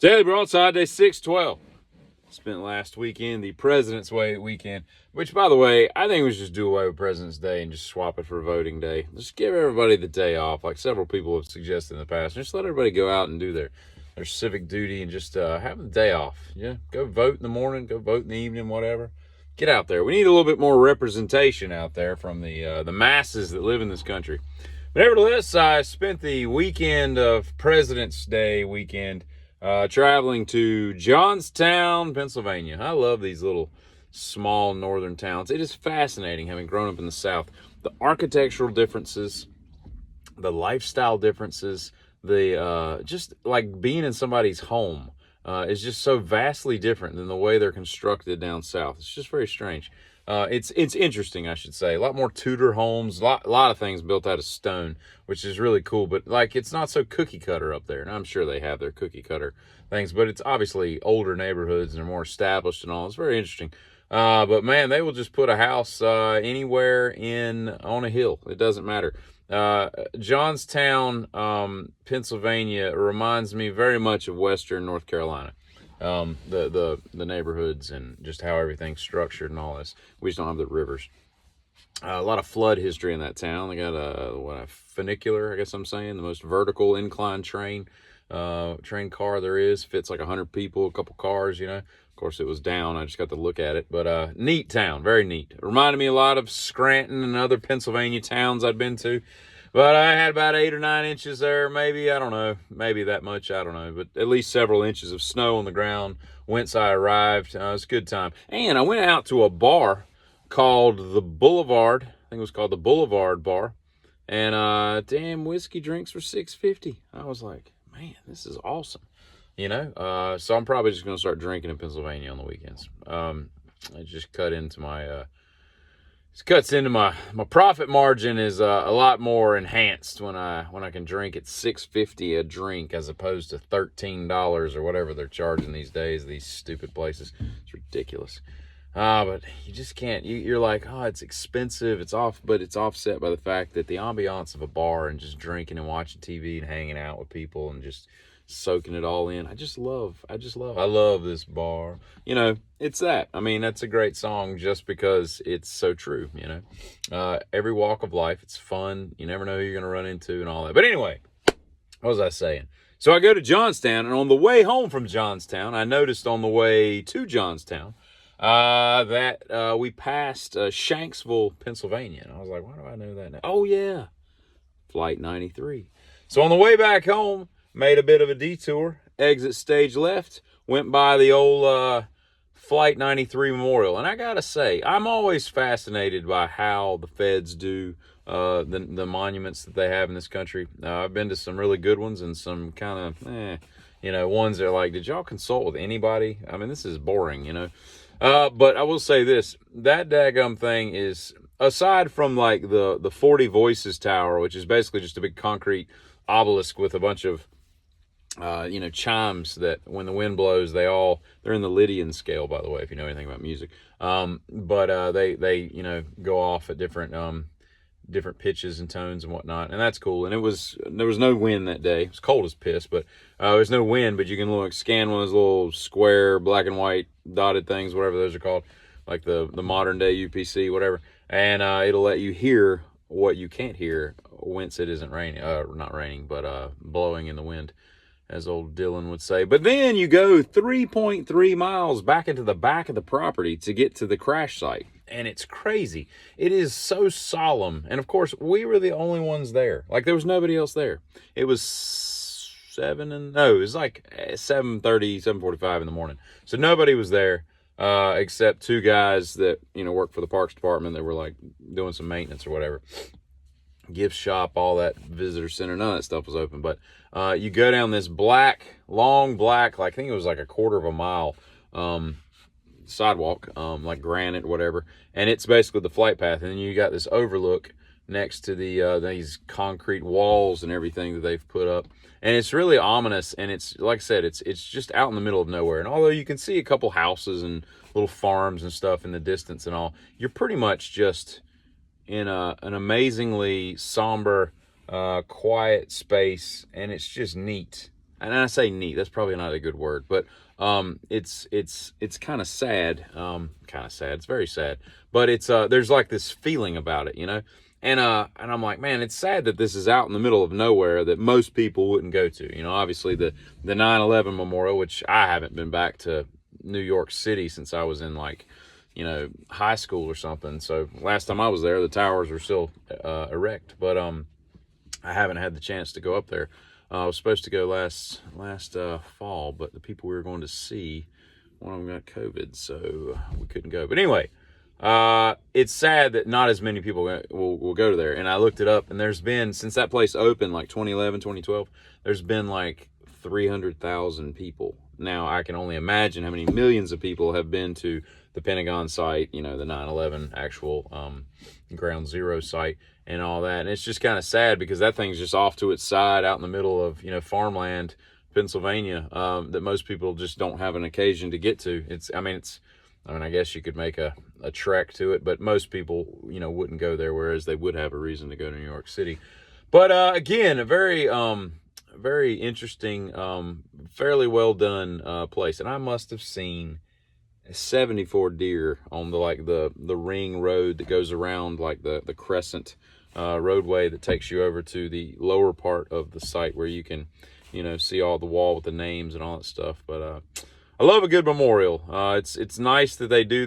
Daily Broadside, day 612. Spent last weekend, the President's Day weekend, which, by the way, I think we should just do away with President's Day and just swap it for voting day. Just give everybody the day off, like several people have suggested in the past. Just let everybody go out and do their civic duty and just have the day off. Yeah, go vote in the morning, go vote in the evening, whatever. Get out there. We need a little bit more representation out there from the masses that live in this country. But nevertheless, I spent the weekend of President's Day weekend traveling to Johnstown, Pennsylvania. I love these little small northern towns. It is fascinating having grown up in the South. The architectural differences, the lifestyle differences, the just like being in somebody's home is just so vastly different than the way they're constructed down south. It's just very strange. It's interesting, I should say. A lot more Tudor homes, a lot of things built out of stone, which is really cool. But like, it's not so cookie cutter up there. And I'm sure they have their cookie cutter things, but it's obviously older neighborhoods and they're more established and all. It's very interesting. But man, they will just put a house anywhere on a hill. It doesn't matter. Johnstown, Pennsylvania reminds me very much of Western North Carolina. The neighborhoods and just how everything's structured and all this. We just don't have the rivers. A lot of flood history in that town. They got a funicular, I guess I'm saying, the most vertical incline train car there is. Fits like 100 people, a couple cars, you know. Of course, it was down. I just got to look at it. But neat town, very neat. It reminded me a lot of Scranton and other Pennsylvania towns I'd been to. But I had about 8 or 9 inches there, maybe, I don't know, maybe that much, I don't know, but at least several inches of snow on the ground whence I arrived. It was a good time. And I went out to a bar called the Boulevard. I think it was called the Boulevard Bar. And damn, whiskey drinks were $6.50. I was like, man, this is awesome. You know, so I'm probably just going to start drinking in Pennsylvania on the weekends. It just cuts into my profit margin is a lot more enhanced when I can drink at $6.50 a drink as opposed to $13 or whatever they're charging these days. These stupid places, it's ridiculous. But you just can't. You're like, oh, it's expensive. It's off, but it's offset by the fact that the ambiance of a bar and just drinking and watching TV and hanging out with people and just soaking it all in. I love this bar. You know, it's that. I mean, that's a great song just because it's so true, you know. Every walk of life, it's fun. You never know who you're going to run into and all that. But anyway, what was I saying? So I go to Johnstown, and on the way home from Johnstown, I noticed on the way to Johnstown that we passed Shanksville, Pennsylvania. And I was like, why do I know that now? Oh, yeah. Flight 93. So on the way back home, made a bit of a detour, exit stage left, went by the old Flight 93 Memorial. And I got to say, I'm always fascinated by how the feds do the monuments that they have in this country. I've been to some really good ones and some kind of, you know, ones that are like, did y'all consult with anybody? I mean, this is boring, you know. But I will say this, that daggum thing is, aside from like the 40 Voices Tower, which is basically just a big concrete obelisk with a bunch of you know, chimes that when the wind blows, they're in the Lydian scale, by the way, if you know anything about music. But they, you know, go off at different pitches and tones and whatnot. And that's cool. And there was no wind that day. It was cold as piss, but there's no wind, but you can scan one of those little square black and white dotted things, whatever those are called, like the modern day UPC, whatever. And it'll let you hear what you can't hear whence it isn't raining, not raining, but blowing in the wind, as old Dylan would say. But then you go 3.3 miles back into the back of the property to get to the crash site. And it's crazy. It is so solemn. And of course, we were the only ones there. Like, there was nobody else there. It was it was like 7:30, 7:45 in the morning. So nobody was there, except 2 guys that, you know, work for the Parks Department that were like doing some maintenance or whatever. Gift shop, all that, visitor center, none of that stuff was open. But you go down this long black, like I think it was like a quarter of a mile sidewalk, like granite, whatever, and it's basically the flight path. And then you got this overlook next to these concrete walls and everything that they've put up, and it's really ominous. And it's, like I said, it's just out in the middle of nowhere. And although you can see a couple houses and little farms and stuff in the distance and all, you're pretty much just in an amazingly somber, quiet space, and it's just neat. and I say neat, that's probably not a good word, but it's kind of sad. Kind of sad. It's very sad, but it's there's like this feeling about it, you know. And I'm like, man, it's sad that this is out in the middle of nowhere that most people wouldn't go to. You know, obviously the 9/11 memorial, which I haven't been back to New York City since I was in, like, you know, high school or something. So last time I was there, the towers were still erect, but I haven't had the chance to go up there. I was supposed to go last fall, but the people we were going to see, one of them got COVID, so we couldn't go. But anyway, it's sad that not as many people will go to there. And I looked it up, and there's been, since that place opened, like 2011, 2012, there's been like 300,000 people. Now, I can only imagine how many millions of people have been to the Pentagon site, you know, the 9/11 actual ground zero site and all that. And it's just kind of sad because that thing's just off to its side out in the middle of, you know, farmland, Pennsylvania, that most people just don't have an occasion to get to. I mean, I guess you could make a trek to it, but most people, you know, wouldn't go there, whereas they would have a reason to go to New York City. But again, a very interesting, fairly well done place. And I must have seen 74 deer on the ring road that goes around, like the crescent roadway that takes you over to the lower part of the site where you can, you know, see all the wall with the names and all that stuff. But I love a good memorial. It's nice that they do that.